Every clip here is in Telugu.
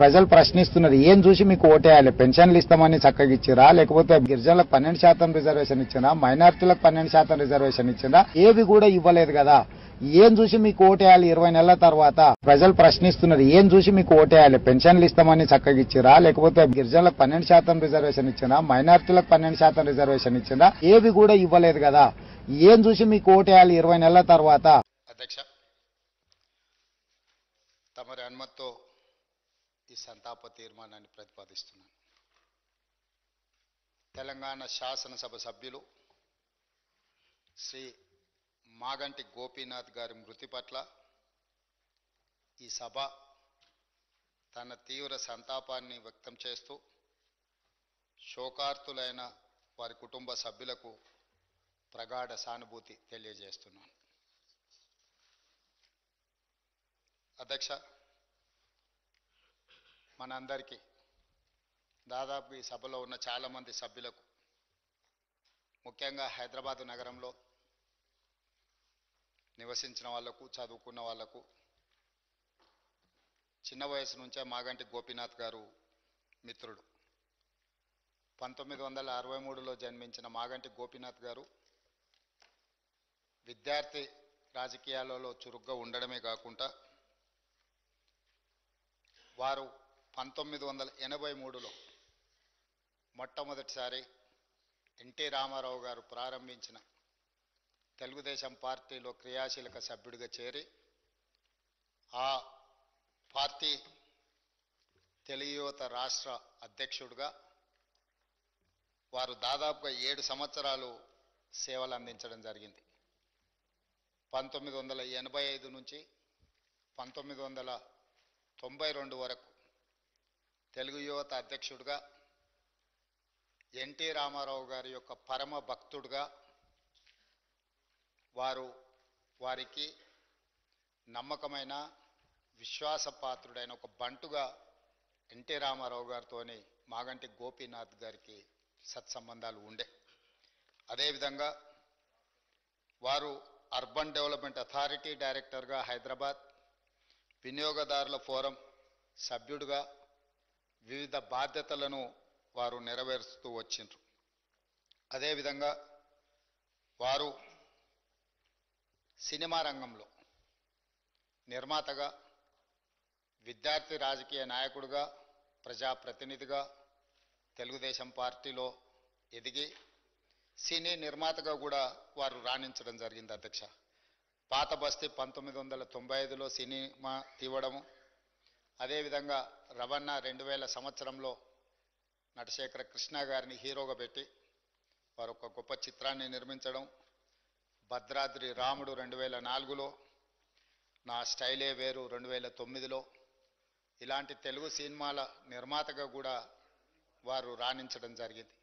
ప్రజలు ప్రశ్నిస్తున్నారు, ఏం చూసి మీకు ఓటేయాలి? పెన్షన్లు ఇస్తామని చక్కగా ఇచ్చిరా, లేకపోతే గిరిజనులకు 12% రిజర్వేషన్ ఇచ్చినా, మైనార్టీలకు 12% రిజర్వేషన్ ఇచ్చినా? ఏవి కూడా ఇవ్వలేదు కదా. ఏం చూసి మీకు ఓటేయాలి? 20 నెలల తర్వాత ప్రజలు ప్రశ్నిస్తున్నారు, ఏం చూసి మీకు ఓటేయాలి? పెన్షన్లు ఇస్తామని చక్కగా ఇచ్చిరా, లేకపోతే గిరిజనులకు 12% రిజర్వేషన్ ఇచ్చినా, మైనార్టీలకు 12% రిజర్వేషన్ ఇచ్చినా? ఏవి కూడా ఇవ్వలేదు కదా. ఏం చూసి మీకు ఓటేయాలి 20 నెలల తర్వాత? అధ్యక్ష, తమరి అనుమతితో ఈ సంతాప తీర్మానాన్ని ప్రతిపాదిస్తున్నాను. తెలంగాణ శాసనసభ సభ్యులు శ్రీ మాగంటి గోపీనాథ్ గారి మృతి పట్ల ఈ సభ తన తీవ్ర సంతాపాన్ని వ్యక్తం చేస్తూ శోకార్తులైన వారి కుటుంబ సభ్యులకు ప్రగాఢ సానుభూతి తెలియజేస్తున్నాను. అధ్యక్ష, మనందరికీ దాదాపు ఈ సభలో ఉన్న చాలామంది సభ్యులకు, ముఖ్యంగా హైదరాబాద్ నగరంలో నివసించిన వాళ్లకు, చదువుకున్న వాళ్లకు, చిన్న వయసు నుంచే మాగంటి గోపీనాథ్ గారు మిత్రుడు. 1963లో జన్మించిన మాగంటి గోపీనాథ్ గారు విద్యార్థి రాజకీయాలలో చురుగ్గా ఉండడమే కాకుండా వారు 1983లో మొట్టమొదటిసారి ఎన్టీ రామారావు గారు ప్రారంభించిన తెలుగుదేశం పార్టీలో క్రియాశీలక సభ్యుడిగా చేరి ఆ పార్టీ తెలుగు యువత రాష్ట్ర అధ్యక్షుడిగా వారు దాదాపుగా 7 సంవత్సరాలు సేవలు అందించడం జరిగింది. 1985 నుంచి 1992 వరకు తెలుగు యువత అధ్యక్షుడిగా, ఎన్టీ రామారావు గారి యొక్క పరమ భక్తుడిగా, వారికి నమ్మకమైన విశ్వాసపాత్రుడైన ఒక బంటుగా ఎన్టీ రామారావు గారితోని మాగంటి గోపీనాథ్ గారికి సత్సంబంధాలు ఉండే. అదేవిధంగా వారు అర్బన్ డెవలప్మెంట్ అథారిటీ డైరెక్టర్గా హైదరాబాద్, వినియోగదారుల ఫోరం సభ్యుడిగా వివిధ బాధ్యతలను వారు నెరవేరుస్తూ వచ్చిండ్రు. అదేవిధంగా వారు సినిమా రంగంలో నిర్మాతగా, విద్యార్థి రాజకీయ నాయకుడిగా, ప్రజాప్రతినిధిగా తెలుగుదేశం పార్టీలో ఎదిగి సినీ నిర్మాతగా కూడా వారు రాణించడం జరిగింది. అధ్యక్ష, పాత బస్తీ 1995లో సినిమా తీవడము, అదేవిధంగా రవణ 2000 సంవత్సరంలో నటశేఖర కృష్ణ గారిని హీరోగా పెట్టి వారు ఒక గొప్ప చిత్రాన్ని నిర్మించడం, భద్రాద్రి రాముడు 2004లో, నా స్టైలే వేరు 2009లో, ఇలాంటి తెలుగు సినిమాల నిర్మాతగా కూడా వారు రాణించడం జరిగింది.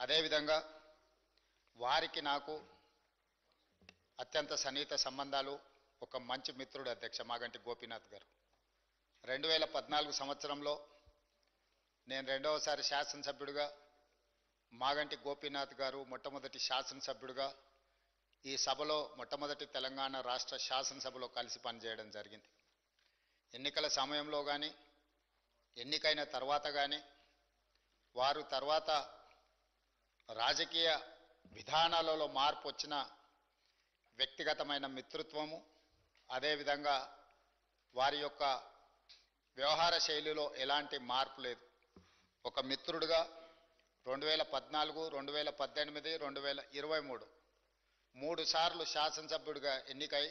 అదేవిధంగా వారికి నాకు అత్యంత సన్నిహిత సంబంధాలు, ఒక మంచి మిత్రుడు అధ్యక్ష మాగంటి గోపీనాథ్ గారు. 2014 సంవత్సరంలో నేను రెండవసారి శాసనసభ్యుడిగా, మాగంటి గోపీనాథ్ గారు మొట్టమొదటి శాసనసభ్యుడిగా ఈ సభలో మొట్టమొదటి తెలంగాణ రాష్ట్ర శాసనసభలో కలిసి పనిచేయడం జరిగింది. ఎన్నికల సమయంలో కానీ, ఎన్నికైన తర్వాత కానీ, వారు తర్వాత రాజకీయ విధానాలలో మార్పు వచ్చిన వ్యక్తిగతమైన మిత్రత్వము, అదేవిధంగా వారి యొక్క వ్యవహార శైలిలో ఎలాంటి మార్పు లేదు. ఒక మిత్రుడిగా 2014, 2018, 2023 3 సార్లు శాసనసభ్యుడిగా ఎన్నికై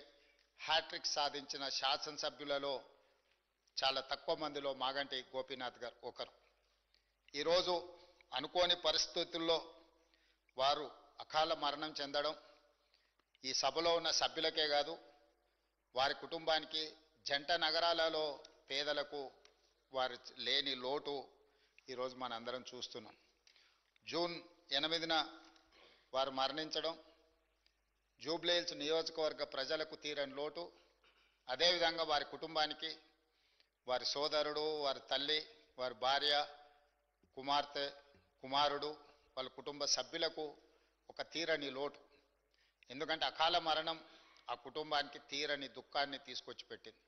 హ్యాట్రిక్ సాధించిన శాసనసభ్యులలో చాలా తక్కువ మందిలో మాగంటి గోపీనాథ్ గారు ఒకరు. ఈరోజు అనుకోని పరిస్థితుల్లో వారు అకాల మరణం చెందడం ఈ సభలో ఉన్న సభ్యులకే కాదు, వారి కుటుంబానికి, జంట నగరాలలో పేదలకు వారి లేని లోటు ఈరోజు మనందరం చూస్తున్నాం. జూన్ 8న వారు మరణించడం జూబ్లీహిల్స్ నియోజకవర్గ ప్రజలకు తీరని లోటు. అదేవిధంగా వారి కుటుంబానికి, వారి సోదరుడు, వారి తల్లి, వారి భార్య, కుమార్తె, కుమారుడు, వాళ్ళ కుటుంబ సభ్యులకు ఒక తీరని లోటు. ఎందుకంటే అకాల మరణం ఆ కుటుంబానికి తీరని దుఃఖాన్ని తీసుకొచ్చి పెట్టింది.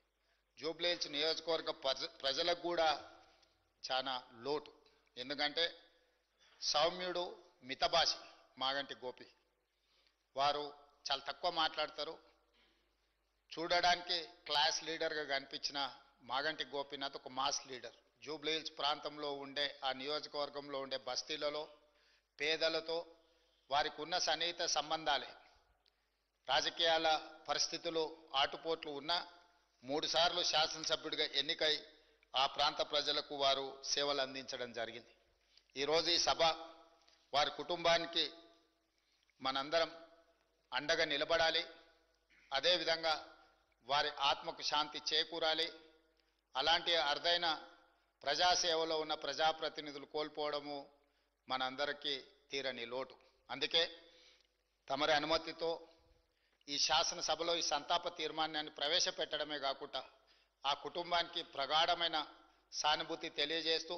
జూబ్లీహిల్స్ నియోజకవర్గ ప్రజలకు కూడా చాలా లోటు. ఎందుకంటే సౌమ్యుడు మితభాషి మాగంటి గోపి, వారు చాలా తక్కువ మాట్లాడతారు. చూడడానికి క్లాస్ లీడర్గా కనిపించిన మాగంటి గోపీనాథ్ ఒక మాస్ లీడర్. జూబ్లీహిల్స్ ప్రాంతంలో ఉండే ఆ నియోజకవర్గంలో ఉండే బస్తీలలో పేదలతో వారికి ఉన్న సన్నిహిత సంబంధాలే, రాజకీయాల పరిస్థితులు ఆటుపోట్లు ఉన్నా 3 సార్లు శాసనసభ్యుడిగా ఎన్నికై ఆ ప్రాంత ప్రజలకు వారు సేవలు అందించడం జరిగింది. ఈరోజు ఈ సభ వారి కుటుంబానికి మనందరం అండగా నిలబడాలి. అదేవిధంగా వారి ఆత్మకు శాంతి చేకూరాలి. అలాంటి అరుదైన ప్రజాసేవలో ఉన్న ప్రజాప్రతినిధులు కోల్పోవడము మనందరికీ తీరని లోటు. అందుకే తమరి అనుమతితో ఈ శాసనసభలో ఈ సంతాప తీర్మానాన్ని ప్రవేశపెట్టడమే కాకుండా ఆ కుటుంబానికి ప్రగాఢమైన సానుభూతి తెలియజేస్తూ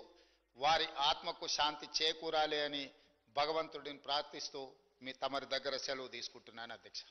వారి ఆత్మకు శాంతి చేకూరాలి అని భగవంతుడిని ప్రార్థిస్తూ తమరి దగ్గర సెలవు తీసుకుంటున్నాను అధ్యక్ష.